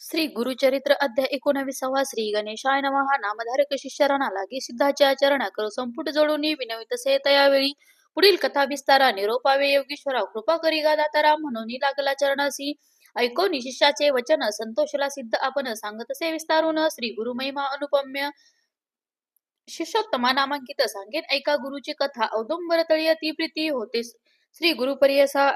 श्री गुरुचरित्र अध्याय 19 श्री गणेशाय नमः. नामधारक शिष्यराना लागे सिद्धाच्या चरणा करो संपुट जोडून विनवित से तयावेळी पुढील कथा विस्तारा निरोपावे योगीश्वरा कृपा करी गा दातारा म्हणून लागला चरणासी. ऐकोनी शिष्याचे वचन संतोषला सिद्ध आपण सांगत से विस्तारून श्री गुरु महिमा अनुपम्य शिष्योत्तमा नामांकित सांगेन ऐका गुरुची कथा औदुंबर तळी ती प्रीती होते श्री गुरु परियसा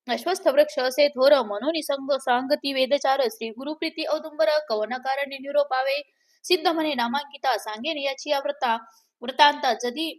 अश्वस्थ वृक्ष असे थोर म्हणून संग सांगती वेदचार श्री गुरुप्रीती औदुंबर कवन कारणे निरोपावे सिद्ध म्हणे नामांकिता सांगेन याची वृत्तांता जदी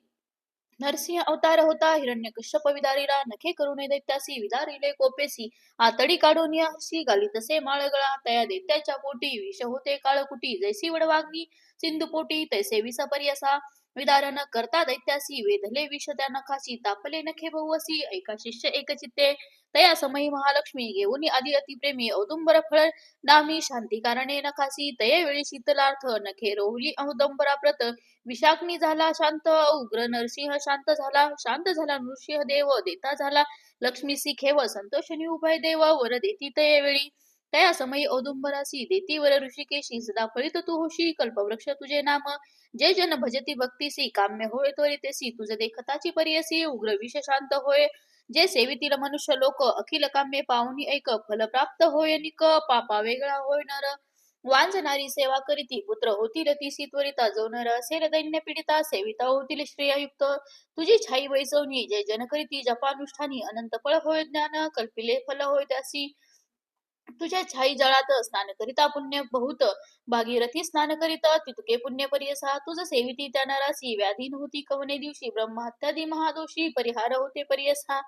नरसिंह अवतार होता हिरण्यकश्यप विदारीला नखे करुणे दैत्यासी विदारिले कोपेसी आतडी काढून हसी घाली तसे माळगळा तया दैत्याच्या पोटी विष होते काळकुटी जैसी वडवाग्नी सिंधू पोटी तैसे विष पर्यसा विदारण करता दैत्यासी वेधले विष त्या नखासी तापले नखे बहुवसी ऐका शिष्य एकचित्ते तया समयी महालक्ष्मी घेऊन आदी अतिप्रेमी औदुंबर फळ नामी शांती कारणे नखासी तये वेळी शीतलार्थ नखे रोवली औदुंबरा प्रत विशाग्नी झाला शांत उग्र नरसिंह शांत झाला नृसिंह देव देता झाला लक्ष्मीसी खेव संतोषणी उभय देव वर देती तये वेळी तया समयी औदुंबरासी देती वर ऋषिकेशी सदा फळित तू होशी कल्पवृक्ष तुझे नाम जे जन भजती भक्तीसी काम्य होय त्वरितेसी तुझ देखताची परियसी उग्र विष शांत होय जे सेवितील मनुष्य लोक अखिल काम्ये पाहुनी ऐक फल प्राप्त होय निक पापा वेगळा होय नर वांझणारी सेवा करीती पुत्र होतील तीसी त्वरिता जो नर असेल दैन्य पीडिता सेविता होतील श्रेययुक्त तुझी छाई वैसवणी जे जन करीती जपानुष्ठानी अनंत फळ होय ज्ञान कल्पिले फल होय त्यासी तुझ्या छाई जळात स्नान करिता पुण्य बहुत भागीरथी स्नान करिता तितके पुण्य परियसा तुझ सेविती त्या नरासी व्याधीन होती कवने दिवशी ब्रह्महत्यादी महादोषी परिहार होते परियसा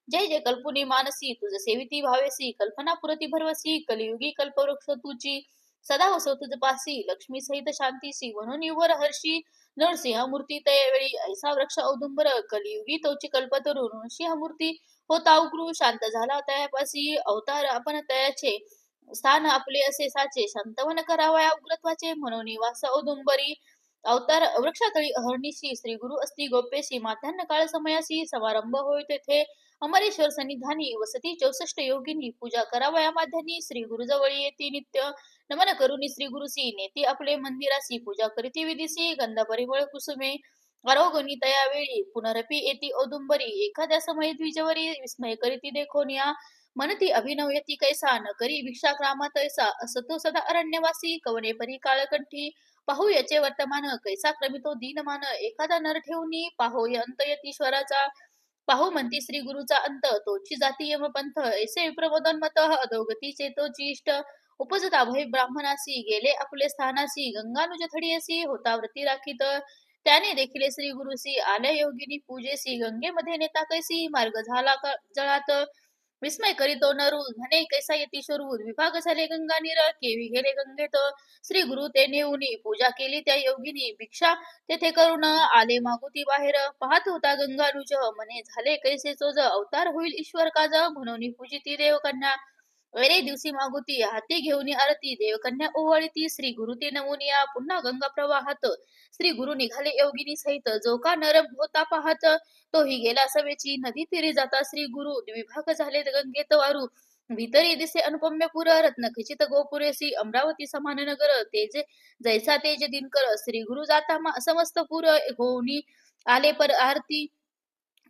जय जय कल्पुनी मानसी तुझ सेविती भावेसी कल्पना पुरती भरवसी कलियुगी कल्पवृक्ष तुझी सदा असो तुझ पासी लक्ष्मी सहित शांतीसी म्हणून युवर हर्षी नरसिंह मूर्ती तयवेळी ऐसा वृक्ष औदुंबर कलियुगी तोची कल्पतरू नृसिंह मूर्ती होता उग्रू शांत झाला तयापासी अवतार आपण तयाचे स्थान आपले असे साचे संतवन करावया उग्रत्वाचे म्हणून वास औदुंबरी अवतार वृक्षातळी अहर्निशी श्री गुरु असती गोपेसी माध्यान्ह काळ समयासी समारंभ होय तेथे अमरेश्वर सन्निधानी वसती 64 योगिनी पूजा करावया माध्यानी श्री गुरु जवळी येती नित्य नमन करुनी श्री गुरुसी नेती आपले मंदिरासी पूजा करीती विधीसी गंध परिमळ कुसुमे आरोगणी तयावेळी पुनरपी येती औदुंबरी एखाद्या समयी द्विजवरी विस्मय करीती देखोनिया मनती अभिनव यती कैसा न करी भिक्षाक्रामात ऐसा असतो सदा अरण्यवासी कवने परी काळकंठी पाहू याचे वर्तमान कैसा क्रमितो दीनमान एखादा नर ठेवूनी पाहो अंत यतीश्वराचा पाहू म्हणती श्री गुरुचा अंत तोची जाती यमपंथ ऐसे विप्रमोदन्मत अधोगतीचे तोची इष्ट उपजता भय ब्राह्मणासी गेले आपले स्थानासी गंगानुज थडीयसी होता व्रती राखीत त्याने देखील श्री गुरुसी आल्या योगिनी पूजेसी गंगेमध्ये नेता कैसी मार्ग झाला जळात विस्मय करीतो नरू म्हणे कैसा येती शरू विभाग झाले गंगा नीर केवी गेले गंगेत श्री गुरु ते नेऊनी पूजा केली त्या योगिनी भिक्षा तेथे करून आले मागुती बाहेर पाहत होता गंगानुज म्हणे झाले कैसे चोज अवतार होईल ईश्वर काज म्हणून पूजिती देवकन्या वैरे दिवशी मागुती हाती घेऊन आरती देवकन्या ओवाळीती श्री गुरु ते नमुनिया पुन्हा गंगा प्रवाहात श्री गुरु निघाले योगिनी सहित जो का नर होता पाहत तोही गेला सवेची नदी तीरी जाता श्री गुरु विभाग झाले गंगेत वारू भीतरी दिसे अनुपम्यपुर रत्न खचित गोपुरेसी अमरावती समान नगर तेज जैसा तेज दिनकर श्री गुरु जाता समस्त पुर होऊनी आले पर आरती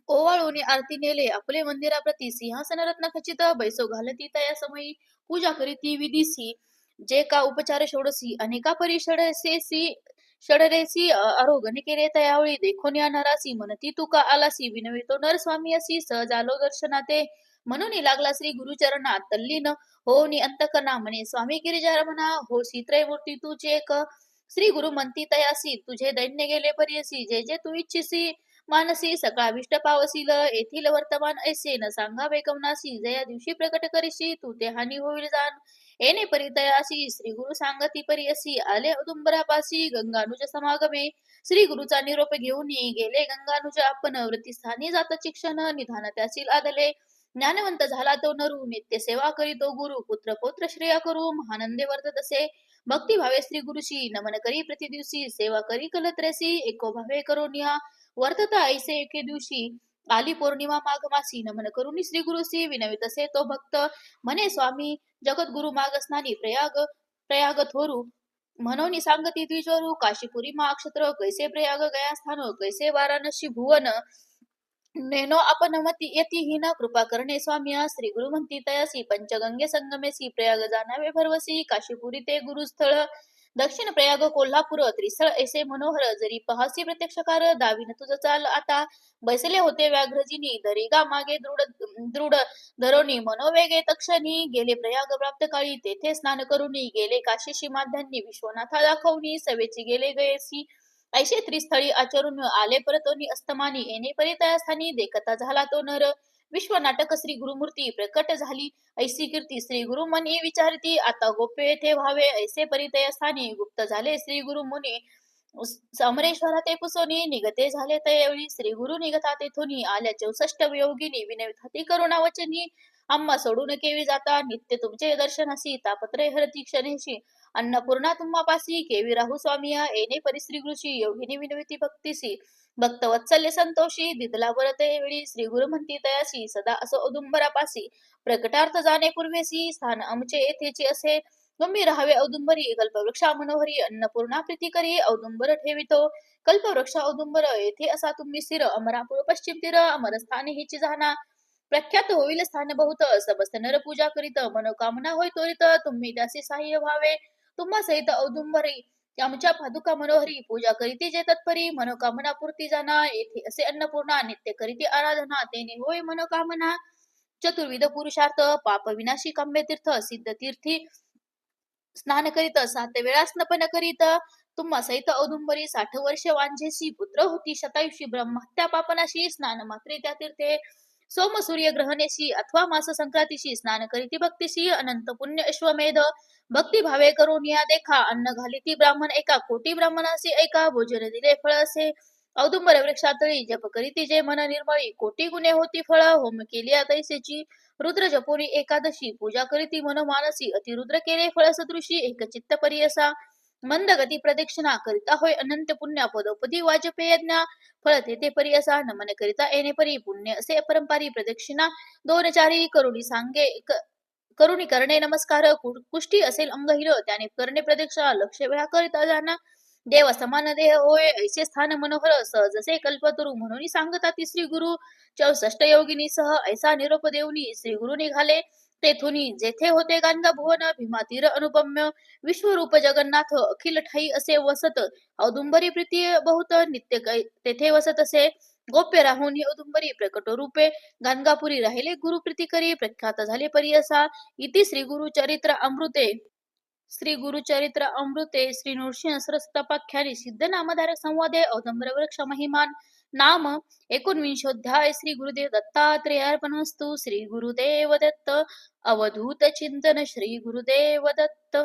ओवाळून आरती नेले आपले मंदिराप्रती सिंहासन रत्न खचित बैसो घालती तया समयी पूजा करीती विधीसी जे का उपचार षोडसी अनेका परी षडरेसी आरोगण केले तयावळी देखोन या नरासी म्हणती तुका आलासी विनवितो नर स्वामी असी सहज आलो दर्शनाते म्हणून लागला श्री गुरुचरणात तल्लीन होनी अंतकना म्हणे स्वामी गिरिजारमणा हो त्रयमूर्ती तुझे एक श्री गुरु म्हणती तयासी तुझे दैन्य गेले परियसी जे जे तू इच्छिसी मानसी सकाळविष्ट पावसील येथील वर्तमान ऐसे न सांगावे कवनासी जया दिवशी प्रकट करीशी तू ते हानी होईल जाण येणे परितयासी श्री गुरु सांगती परियसी आले औदुंबरापासी गंगानुज समागमे श्री गुरुचा निरोप घेऊन गेले गंगानुज आपण वृत्तीस्थानी जात शिक्षण निधान त्यासी आदले ज्ञानवंत झाला तो नरू नित्य सेवा करी तो गुरु पुत्र पौत्र श्रेया करू महानंदे वर्तत असे भक्ती भावे श्री गुरुशी नमन करी प्रतिदिवशी सेवा करी कलत्रेसी एको भावे करो निहा वर्तता ऐसे एके दिवशी आली पौर्णिमा माघ मासी नमन करुणी श्री गुरुसी विनवित से तो भक्त म्हणे स्वामी जगद्गुरु माग स्नानी प्रयाग प्रयाग थोरू म्हणून सांगती द्विजोरू काशीपुरी मा अक्षत्र कैसे प्रयाग गया स्थान कैसे वाराणसी भुवन नेनो आपण मती यती हीन कृपा करणे स्वामिया श्री गुरु म्हणती तयासी पंचगंगे संगमेसी प्रयाग जाणावे भरवसी काशीपुरी ते गुरुस्थळ दक्षिण प्रयाग कोल्हापूर त्रिस्थळ ऐसे मनोहर जरी पहासी प्रत्यक्षकार दाविन तुझ चाल आता बैसले होते व्याघ्रजिनी दरिगा मागे दृढ दृढ धरोनी मनोवेगे तक्षणी गेले प्रयाग प्राप्त काळी तेथे स्नान करुनी गेले काशीशी माध्यांनी विश्वनाथा दाखवनी सवेची गेले गयसी ऐसे त्रिस्थळी आचरून आले परतोनी अस्तमानी येणे परितया स्थानी देखता झाला तो नर विश्व नाटक श्री गुरुमूर्ती प्रकट झाली ऐसी कीर्ती श्री गुरु मनी विचारती आता गोप्य येथे व्हावे ऐसे परितय स्थानी गुप्त झाले श्री गुरु मुनी समरेश्वरा ते पुसोनी निगते झाले तयवेळी श्री गुरु निगता तेथोनी आल्या 64 योगिनी विनवित करुणा वचनी आम्हा सोडून केवी जाता नित्य तुमचे दर्शनासी तापत्रे हरती क्षणेशी अन्नपूर्णा तुम्हापासी केवी राहू स्वामिया येणे परिश्री गुरुशी योगिनी विनविती भक्तीसी भक्त वत्सल्य संतोषी दिदला वरते वेळी श्री गुरु म्हणती तयासी सदा असो औदुंबरापासी प्रकटार्थ जाणे पूर्वेसी स्थान आमचे येथेचे असे गंभीर राहावे औदुंबरी कल्पवृक्षा मनोहरी अन्नपूर्णा प्रीती करी औदुंबर ठेवितो कल्पवृक्ष औदुंबर येथे असा तुम्ही स्थिर अमरापूर पश्चिम तीर अमरस्थानी हिची जाना प्रख्यात होईल स्थान बहुत समस्त नर पूजा करीत मनोकामना होय त्वरित तुम्ही त्याचे सहाय्य व्हावे तुम्हा सहित औदुंबरी आमच्या पादुका मनोहरी पूजा करीती जे तत्परी मनोकामना पूर्ती जाना येथे असे अन्नपूर्णा नित्य करीती आराधना तेने होय मनोकामना चतुर्विध पुरुषार्थ पाप विनाशी काम्य तीर्थ सिद्ध तीर्थी स्नान करीत 7 वेळा स्नपन करीत तुम्हा सहित औदुंबरी 60 वर्ष वांझेसी पुत्र होती शतायुषी ब्रह्महत्या पापनाशी स्नान मात्रे त्या तीर्थे सोम सूर्य ग्रहणेशी अथवा मास संक्रांतीशी स्नान करीती भक्तीशी अनंत पुण्य अश्वमेध भक्ती भावे करून या देखा अन्न घालिती ब्राह्मण एका कोटी ब्राह्मणासी एका भोजन दिले फळ असे औदुंबर वृक्षातळी जप करीती जे मन निर्मळी कोटी गुणे होती फळ होम केली तैसेची रुद्र जपोनी एकादशी पूजा करीती मनोमानसी अतिरुद्र केले फळ सदृशी एक चित्त परियसा मंद गती प्रदक्षिणा करिता होय अनंत पुण्य पदोपदी वाजपेय ज्ञा फळ तेथे परी असा नमन करिता येणे परी पुण्य असे अपरंपारी प्रदक्षिणा 2 चारी करुणी सांगे करुणी करणे नमस्कार कुष्टी असेल अंगहीन त्याने करणे प्रदक्षिणा लक्ष वेळा करिता जाना देव समान देह होय ऐसे स्थान मनोहर सहजसे कल्पतरू म्हणून सांगता श्री गुरु 64 योगिनी सह ऐसा निरोप देऊनी श्री गुरु निघाले तेथुनी जेथे होते गांगा भुवन भीमातीर अनुपम्य विश्वरूप जगन्नाथ अखिल ठाई असे वसत औदुंबरी प्रीती बहुत नित्य तेथे वसत असे गोप्य राहुनी औदुंबरी प्रकट रूपे गाणगापुरी राहिले गुरु प्रीती करी प्रख्यात झाले परी असा इति श्री गुरु चरित्र अमृते श्री गुरुचरित्र अमृते श्री नृसिंह सरस्तपाख्यानी सिद्ध नामधारक संवादे औदुंबर वृक्ष महिमान नाम 19 श्री गुरुदेव दत्तात्रेय अर्पणमस्तु श्री गुरुदेव दत्त अवधूत चिंतन श्री गुरुदेव दत्त